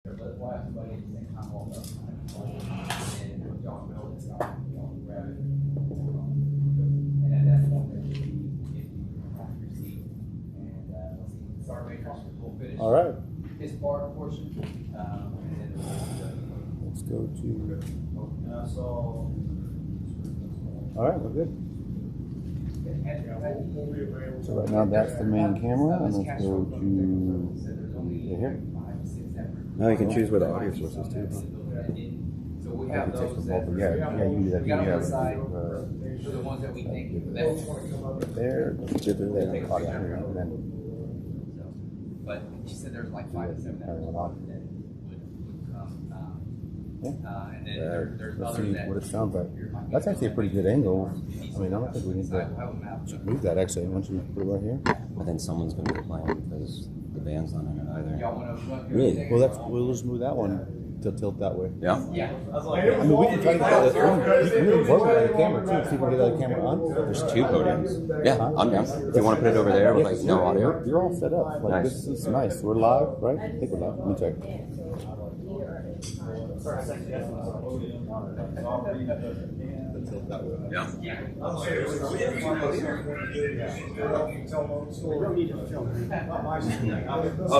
But we'll have somebody at the same time hold up. And y'all build it, y'all grab it. And at that point, there should be, if you have your seat. And let's see, Sergeant will finish. All right. His portion. And then Let's go to. All right, we're good. So right now that's the main camera, and let's go to here. Now you can choose where the audio source is too. So we have those that. Yeah, you do that. We got on the side for the ones that we think that. There, there, audio here, and then. But she said there's like 5 to 7 that would come. And then there's Let's others see that. what it sounds like. That's actually a pretty good angle. I mean, I don't think we need to move that actually. Once you put it right here. I think someone's going to be playing because the band's not in it either. Really? Well, we'll just move that one to tilt that way. Yeah? Yeah. I mean, we can try to get the work with the camera too. See if we can get the camera on. There's 2 podiums. Yeah, I'm down. If you want to put it over there with like no audio. You're all set up. Like Nice. This is nice. We're live, right? I think we're live. Let me check. Yeah. Oh,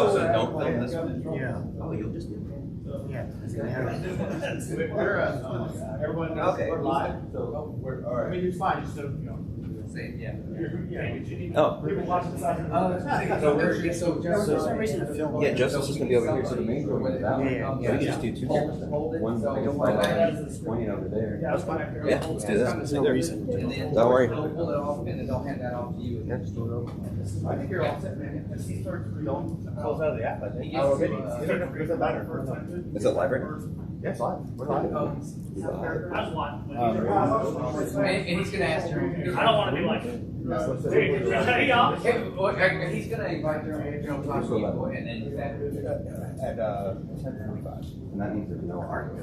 so don't film this one? Yeah. Oh, you'll just do it. Yeah. Everyone knows Okay. we're live, so we're, all right. I mean, it's fine, just so, you know. Same, yeah. Oh. People watching the side. So we're, so just. For some reason to film. Yeah, Justice is going to be over here, so the main room is that one. Yeah. So we can just do 2 cameras then. One pointing over there. Yeah, that's fine. Yeah, let's do this. There's no reason. Don't worry. They'll pull it off and then they'll hand that off to you. I think you're all set, man. If he starts don't close out of the app, I think. Oh, maybe. okay. Is it live? Is it live right now? Yeah, it's live. We're live. And he's gonna ask her. I don't want to be like. Hey, y'all. He's gonna invite her, you know, talk to people and then that. At 10:45. And that means there's no art.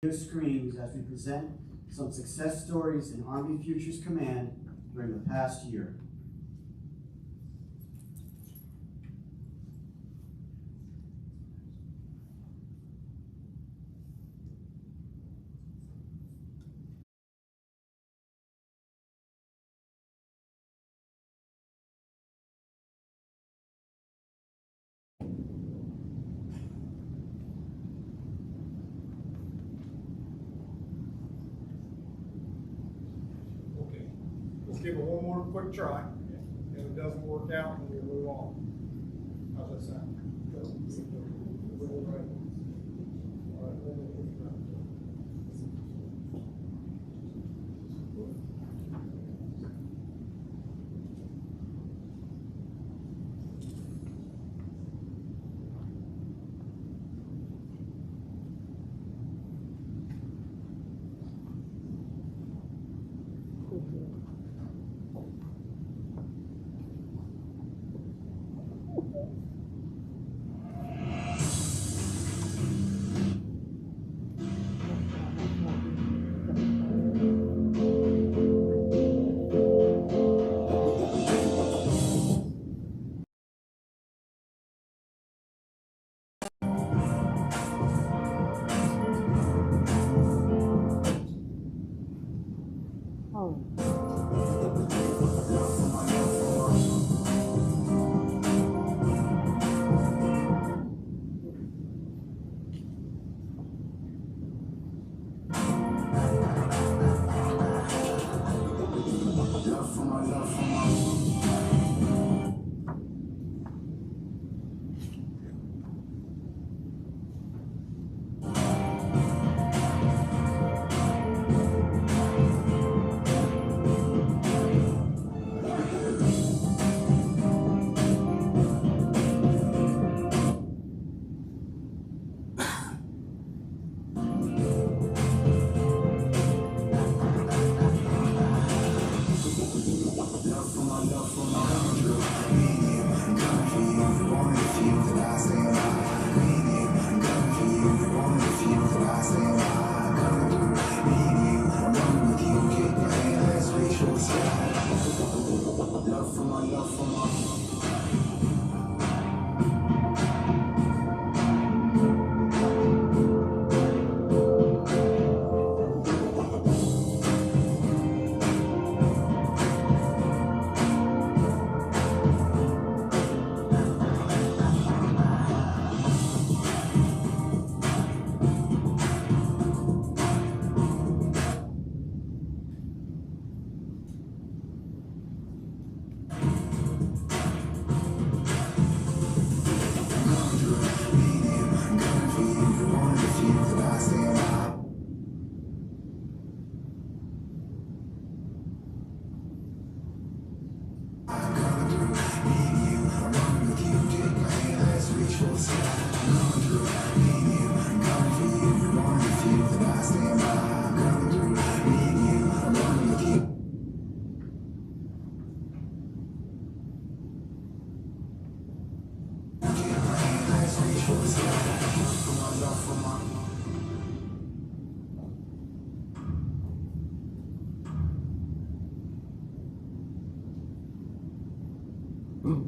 screens as we present some success stories in Army Futures Command during the past year. Okay, let's give it one more quick try. If it doesn't work out, then we'll move on. How's that sound?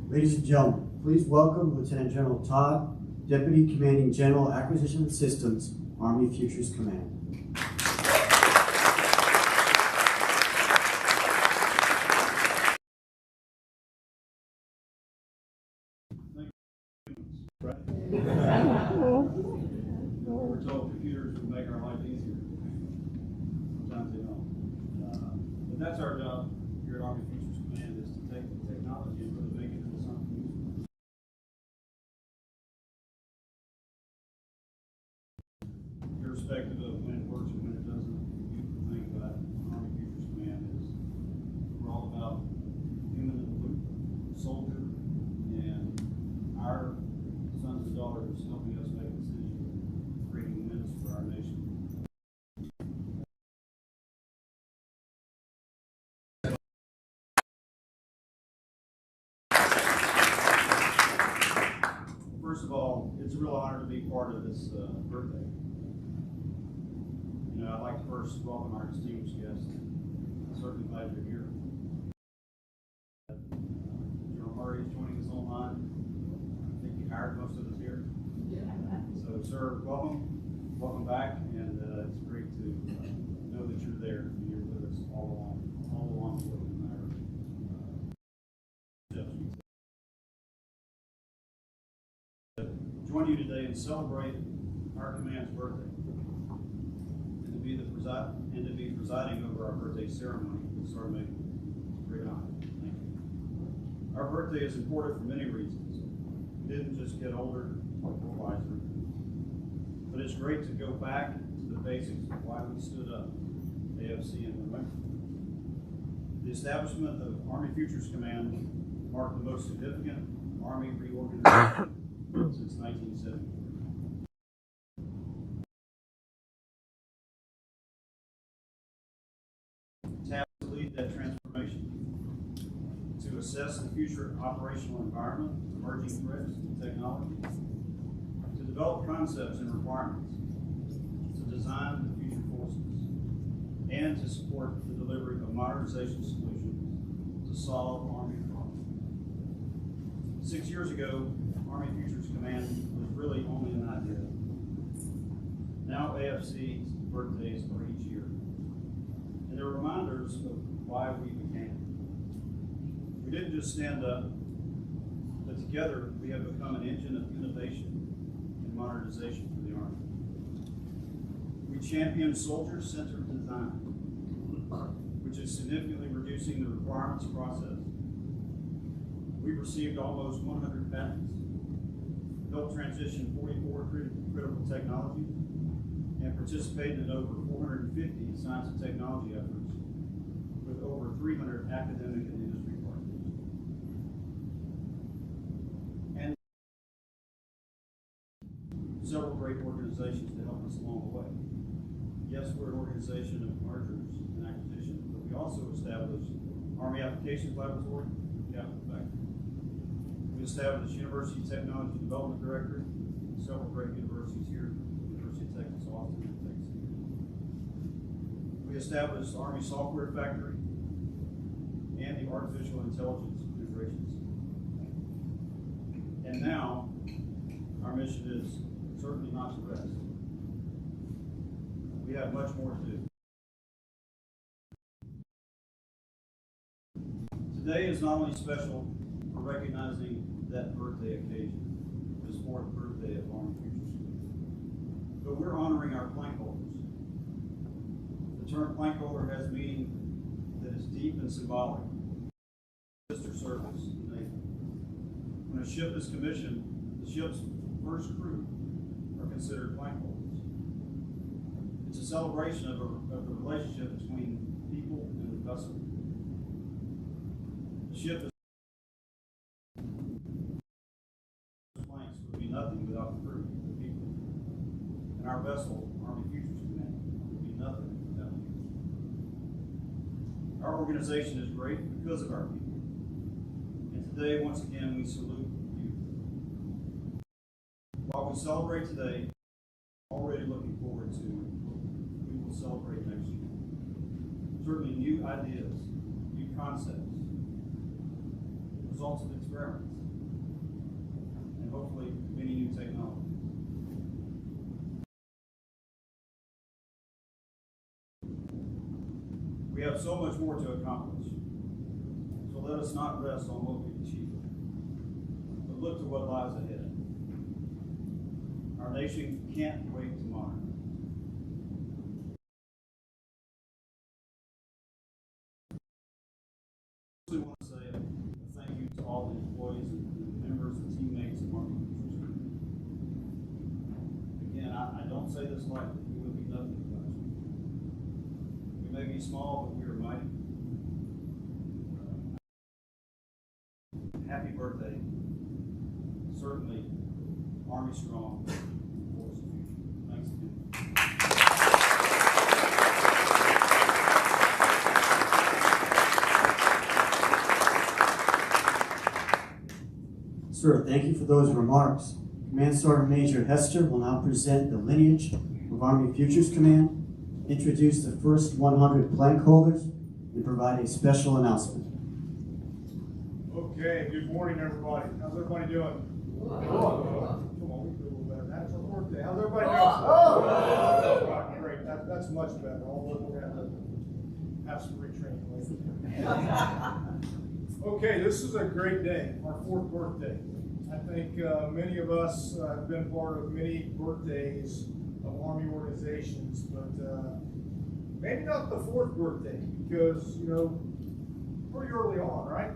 Ladies and gentlemen, please welcome Lieutenant General Todd, Deputy Commanding General Acquisition Systems, Army Futures Command. We're told computers would make our life easier. Sometimes they don't. But that's our job here at Army Futures Command, is to take the technology and really make it into something useful. Irrespective of when it works and when it doesn't, the beautiful thing about Army Futures Command is we're all about human in the loop, soldier, and our sons and daughters helping us make decisions, creating wins for our nation. First of all, it's a real honor to be part of this birthday. I'd like to first welcome our distinguished guests. I'm certainly glad you're here. General Murray is joining us online. I think you hired most of us here. So, sir, welcome back, and it's great to know that you're there and you're with us all along the way. Join you today and celebrate our command's birthday, and to be presiding over our birthday ceremony with Sergeant Major. Great honor. Thank you. Our birthday is important for many reasons. We didn't just get older or wiser, but it's great to go back to the basics of why we stood up, AFC and the winter. The establishment of Army Futures Command marked the most significant Army reorganization since 1970. Tasked to lead that transformation, to assess the future operational environment, emerging threats and technology, to develop concepts and requirements, to design the future forces, and to support the delivery of modernization solutions to solve Army problems. 6 years ago, Army Futures Command was really only an idea. Now AFC's birthdays are each year, and they're reminders of why we began. We didn't just stand up, but together we have become an engine of innovation and modernization for the Army. We champion soldier-centered design, which is significantly reducing the requirements process. We've received almost 100 patents, helped transition 44 critical technologies, and participated in over 450 science and technology efforts with over 300 academic and industry partners. And several great organizations to help us along the way. Yes, we're an organization of mergers and acquisitions, but we also established Army Applications Laboratory, Capital Factory. We established University Technology Development Directorate, several great universities here, University of Texas, Austin, and Texas. We established Army Software Factory and the Artificial Intelligence Integration Center. And now, our mission is certainly not to rest. We have much more to do. Today is not only special for recognizing that birthday occasion, this 4th birthday of Army Futures Command, but we're honoring our plank holders. The term plank holder has meaning that is deep and symbolic. Sister service in the Navy. When a ship is commissioned, the ship's first crew are considered plank holders. It's a celebration of the relationship between people and the vessel. The ship is planks would be nothing without the crew, the people. And our vessel, Army Futures Command, would be nothing without you. Our organization is great because of our people. And today, once again, we salute you. While we celebrate today, already looking forward to we will celebrate next year. Certainly new ideas, new concepts, results of experiments, and hopefully many new technologies. We have so much more to accomplish, so let us not rest on what we've achieved, but look to what lies ahead. Our nation can't wait to modernize. I want to say a thank you to all the employees and members and teammates of Army Futures Command. Again, I don't say this lightly. We would be nothing without you. We may be small, but we are mighty. Happy birthday. Certainly, Army strong, force of future. Thanks again. Sir, thank you for those remarks. Command Sergeant Major Hester will now present the lineage of Army Futures Command introduce the first 100 plank holders and provide a special announcement. Okay, good morning, everybody. How's everybody doing? Come on, we do a little better. That's our birthday. How's everybody doing? Great. That's much better. Although we're going to have some retraining later. Okay, this is a great day, our 4th birthday. I think many of us have been part of many birthdays of Army organizations, but maybe not the 4th birthday because, you know, pretty early on, right?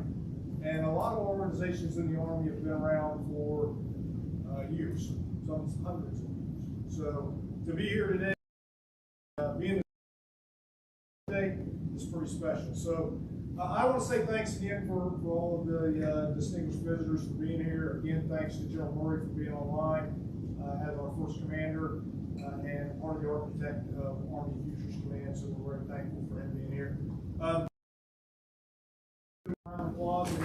And a lot of organizations in the Army have been around for years, some hundreds of years. So to be here today, being today is pretty special. So I want to say thanks again for all of the distinguished visitors for being here. Again, thanks to General Murray for being online as our first commander and part of the architect of Army Futures Command. So we're very thankful for him being here. Round of applause. They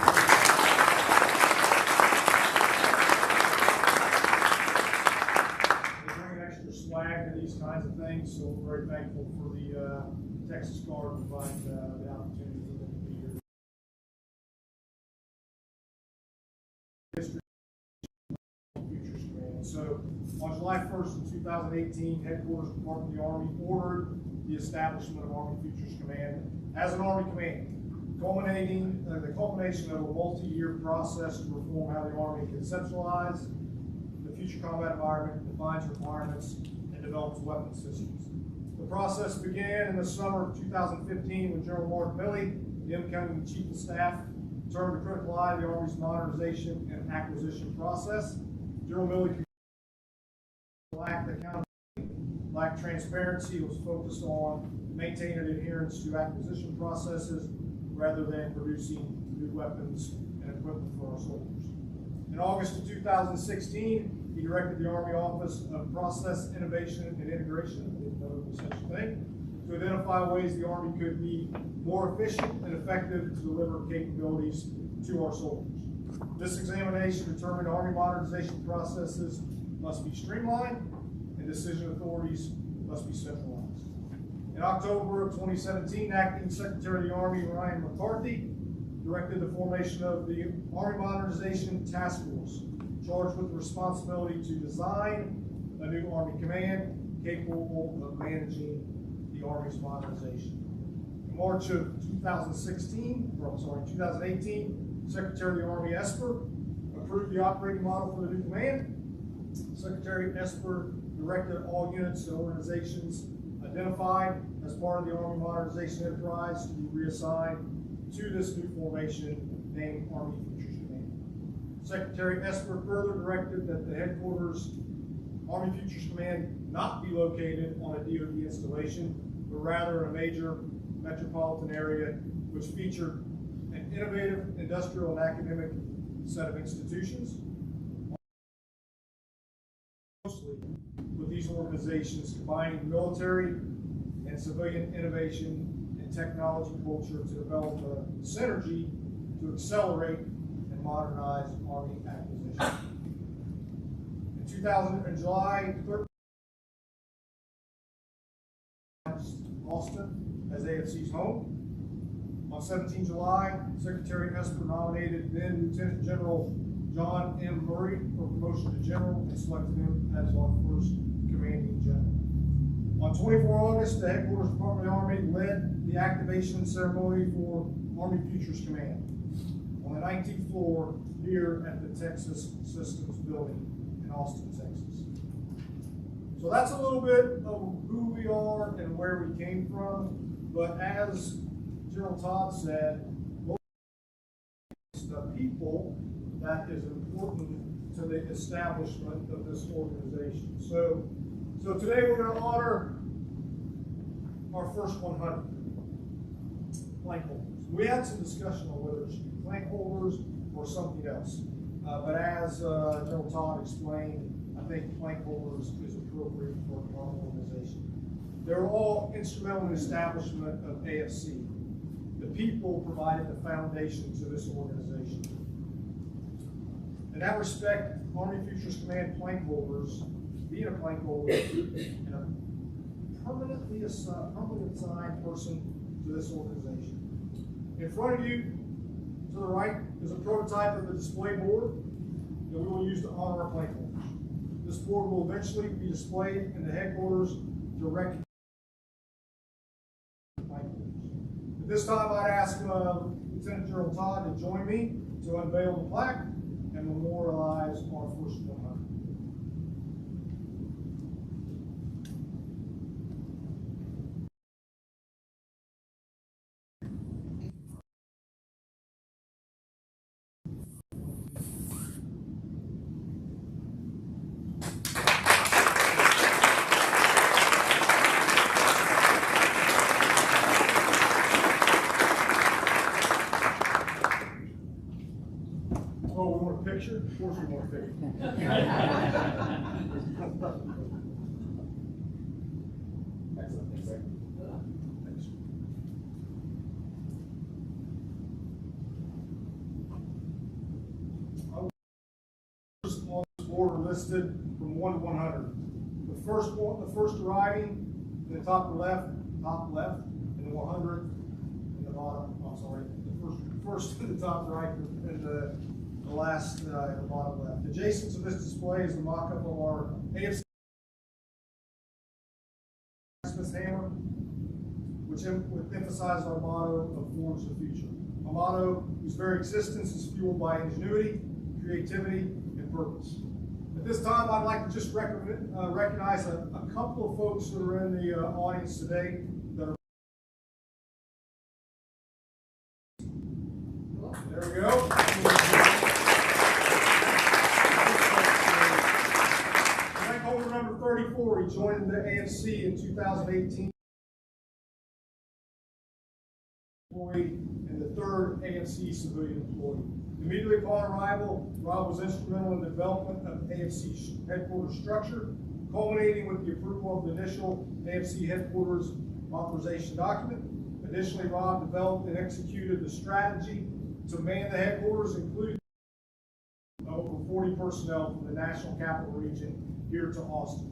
bring an extra swag to these kinds of things, so we're very thankful for the Texas Guard to provide the opportunity for them to be here. History Futures Command. So on July 1st, 2018, Headquarters Department of the Army ordered the establishment of Army Futures Command as an Army command, culminating the culmination of a multi-year process to reform how the Army conceptualizes the future combat environment, defines requirements, and develops weapon systems. The process began in the summer of 2015 when General Mark Milley, the incoming Chief of Staff, turned a critical eye to the Army's modernization and acquisition process. General Milley lacked accountability, lacked transparency, was focused on maintaining adherence to acquisition processes rather than producing new weapons and equipment for our soldiers. In August of 2016, he directed the Army Office of Process Innovation and Integration, I didn't know it was such a thing, to identify ways the Army could be more efficient and effective to deliver capabilities to our soldiers. This examination determined Army modernization processes must be streamlined and decision authorities must be centralized. In October of 2017, Acting Secretary of the Army Ryan McCarthy directed the formation of the Army Modernization Task Force, charged with the responsibility to design a new Army command capable of managing the Army's modernization. In March of 2018, Secretary of the Army Esper approved the operating model for the new command. Secretary Esper directed all units and organizations identified as part of the Army Modernization Enterprise to be reassigned to this new formation named Army Futures Command. Secretary Esper further directed that the headquarters Army Futures Command not be located on a DoD installation, but rather in a major metropolitan area which featured an innovative industrial and academic set of institutions. Closely with these organizations, combining military and civilian innovation and technology culture to develop a synergy to accelerate and modernize Army acquisition. In July 13th, Austin as AFC's home. On 17 July, Secretary Esper nominated then Lieutenant General John M. Murray for promotion to general and selected him as our first commanding general. On 24 August, the Headquarters Department of the Army led the activation ceremony for Army Futures Command on the 19th floor here at the Texas Systems Building in Austin, Texas. So that's a little bit of who we are and where we came from, but as General Todd said, it's the people that is important to the establishment of this organization. So today we're going to honor our first 100 plank holders. We had some discussion on whether it should be plank holders or something else. But as General Todd explained, I think plank holders is appropriate for our organization. They're all instrumental in the establishment of AFC. The people provided the foundation to this organization. In that respect, Army Futures Command plank holders, being a plank holder and a permanently assigned person to this organization. In front of you, to the right, is a prototype of the display board that we will use to honor our plant holders. This board will eventually be displayed in the headquarters to recognize plant holders. At this time, I'd ask Lieutenant General Todd to join me to unveil the plaque and memorialize our first 100. Oh, we want a picture? Of course we want a picture. Excellent, thanks, sir. Thanks. On this board are listed from 1 to 100. The first arriving in the top left, and the 100 in the bottom. I'm sorry, the first in the top right, and the last in the bottom left. Adjacent to this display is the mock-up of our AFC hammer, which emphasizes our motto of Forge the Future. A motto whose very existence is fueled by ingenuity, creativity, and purpose. At this time, I'd like to just recognize a couple of folks that are in the audience today that are. There we go. Rank holder number 34, he joined the AFC in 2018. Employee and the third AFC civilian employee. Immediately upon arrival, Rob was instrumental in the development of AFC headquarters structure, culminating with the approval of the initial AFC headquarters authorization document. Additionally, Rob developed and executed the strategy to man the headquarters, including over 40 personnel from the National Capital Region here to Austin.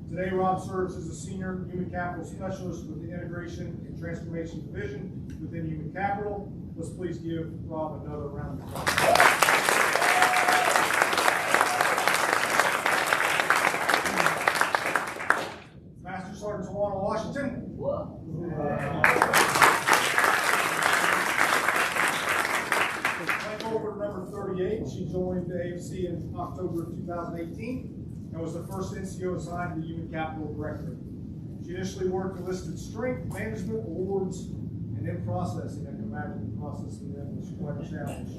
Today, Rob serves as a senior human capital specialist with the Integration and Transformation Division within Human Capital. Let's please give Rob another round of applause. Master Sergeant Joanna, Washington. Over number 38, she joined the AFC in October of 2018 and was the first NCO assigned to the Human Capital Directorate. She initially worked enlisted strength management awards and in processing. I can imagine processing them was quite a challenge.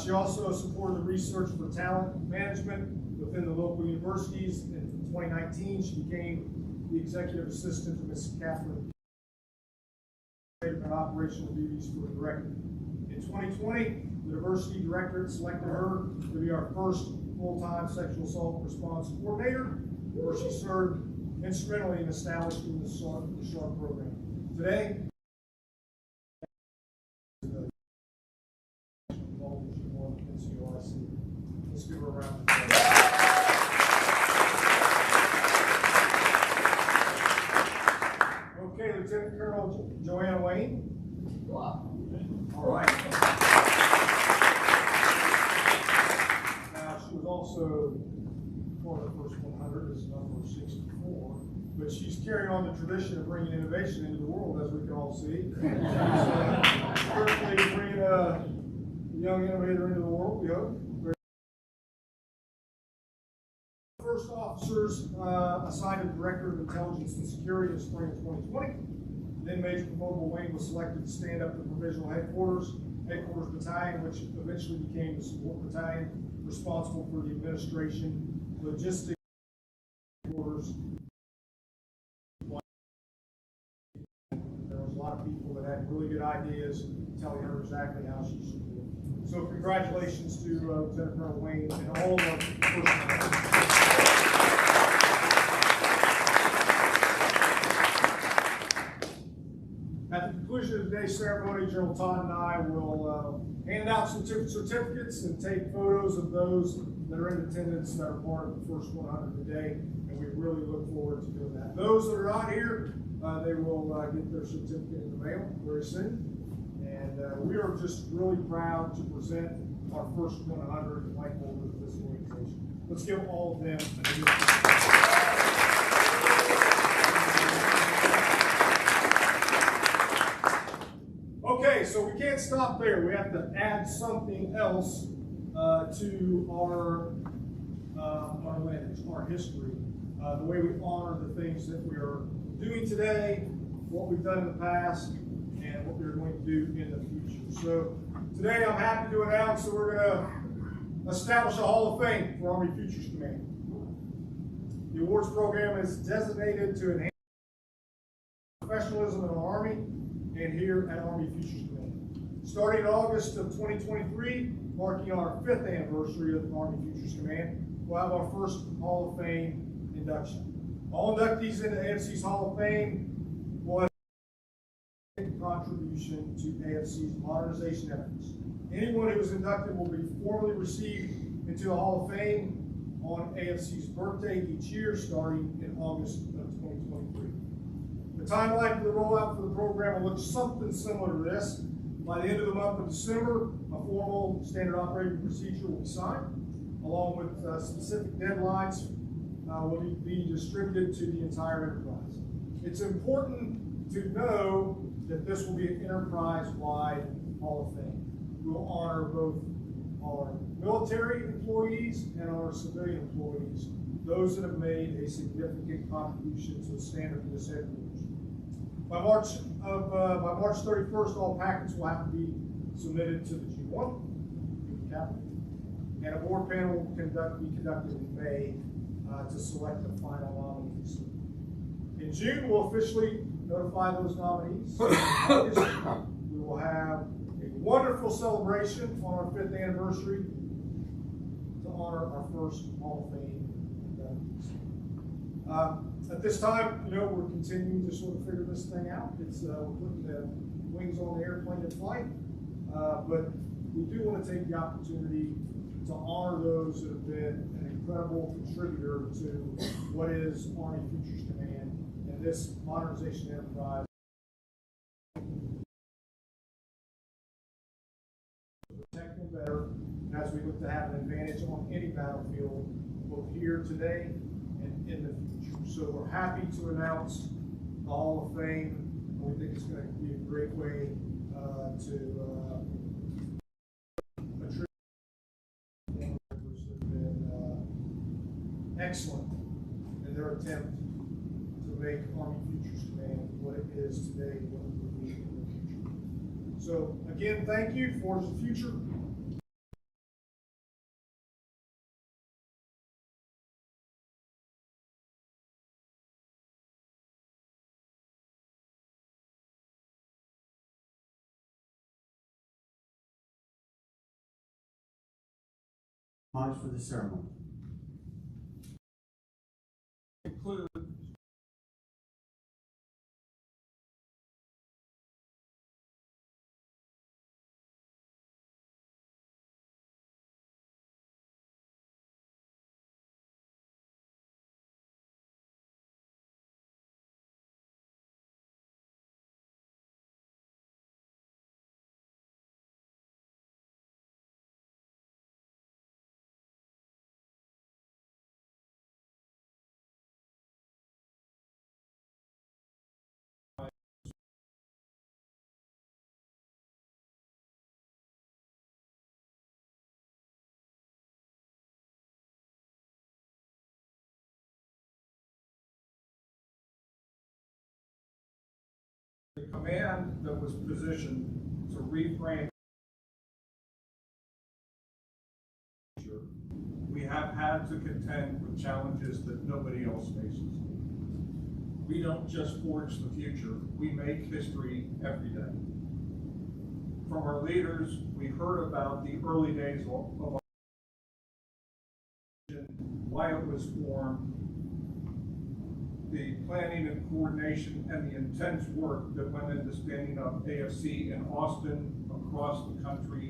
She also supported the research for talent management within the local universities. In 2019, she became the executive assistant to Ms. Catherine and operational duties for the director. In 2020, the Diversity Directorate selected her to be our first full-time sexual assault response coordinator, where she served instrumentally in establishing the SHARP program. Today, let's give her a round of applause. Okay, Lieutenant Colonel Joanna Wayne. All right. Now, she was also part of the first 100, this is number 64, but she's carrying on the tradition of bringing innovation into the world, as we can all see. She's currently bringing a young innovator into the world, we hope. First officers assigned to Director of Intelligence and Security in spring of 2020. Then Major Promotional Wayne was selected to stand up the provisional headquarters battalion, which eventually became the support battalion, responsible for the administration, logistics, headquarters. There was a lot of people that had really good ideas, telling her exactly how she should do it. So congratulations to Lieutenant Colonel Wayne and all of our personnel. At the conclusion of today's ceremony, General Todd and I will hand out some certificates and take photos of those that are in attendance that are part of the first 100 today. and we really look forward to doing that. Those that are not here, they will get their certificate in the mail very soon. And we are just really proud to present our first 100 light holders of this organization. Let's give all of them a big Okay, so we can't stop there. We have to add something else to our lineage, our history, the way we honor the things that we are doing today, what we've done in the past, and what we're going to do in the future. So today I'm happy to announce that we're going to establish a Hall of Fame for Army Futures Command. The awards program is designated to enhance professionalism in our Army and here at Army Futures Command. Starting in August of 2023, marking our 5th anniversary of the Army Futures Command, we'll have our first Hall of Fame induction. All inductees into AFC's Hall of Fame will have a contribution to AFC's modernization efforts. Anyone who is inducted will be formally received into the Hall of Fame on AFC's birthday each year, starting in August of 2023. The timeline for the rollout for the program will look something similar to this. By the end of the month of December, a formal standard operating procedure will be signed, along with specific deadlines will be distributed to the entire enterprise. It's important to know that this will be an enterprise-wide Hall of Fame. We will honor both our military employees and our civilian employees, those that have made a significant contribution to the standard of this headquarters. By March 31st, all packets will have to be submitted to the G1, the Capitol, and a board panel will be conducted in May to select the final nominees. In June, we'll officially notify those nominees. We will have a wonderful celebration on our 5th anniversary to honor our first Hall of Fame inductees. At this time, we're continuing to sort of figure this thing out. It's we're putting the wings on the airplane in flight, but we do want to take the opportunity to honor those that have been an incredible contributor to what is Army Futures Command and this modernization enterprise. Protect them better as we look to have an advantage on any battlefield, both here today and in the future. So we're happy to announce the Hall of Fame. We think it's going to be a great way to attribute members that have been excellent in their attempt to make Army Futures Command what it is today and what it will be in the future. So again, thank you for the future. For the ceremony. Include the command that was positioned to reframe. We have had to contend with challenges that nobody else faces. We don't just forge the future, we make history every day. From our leaders, we heard about the early days of our why it was formed, the planning and coordination and the intense work that went into standing up AFC in Austin, across the country,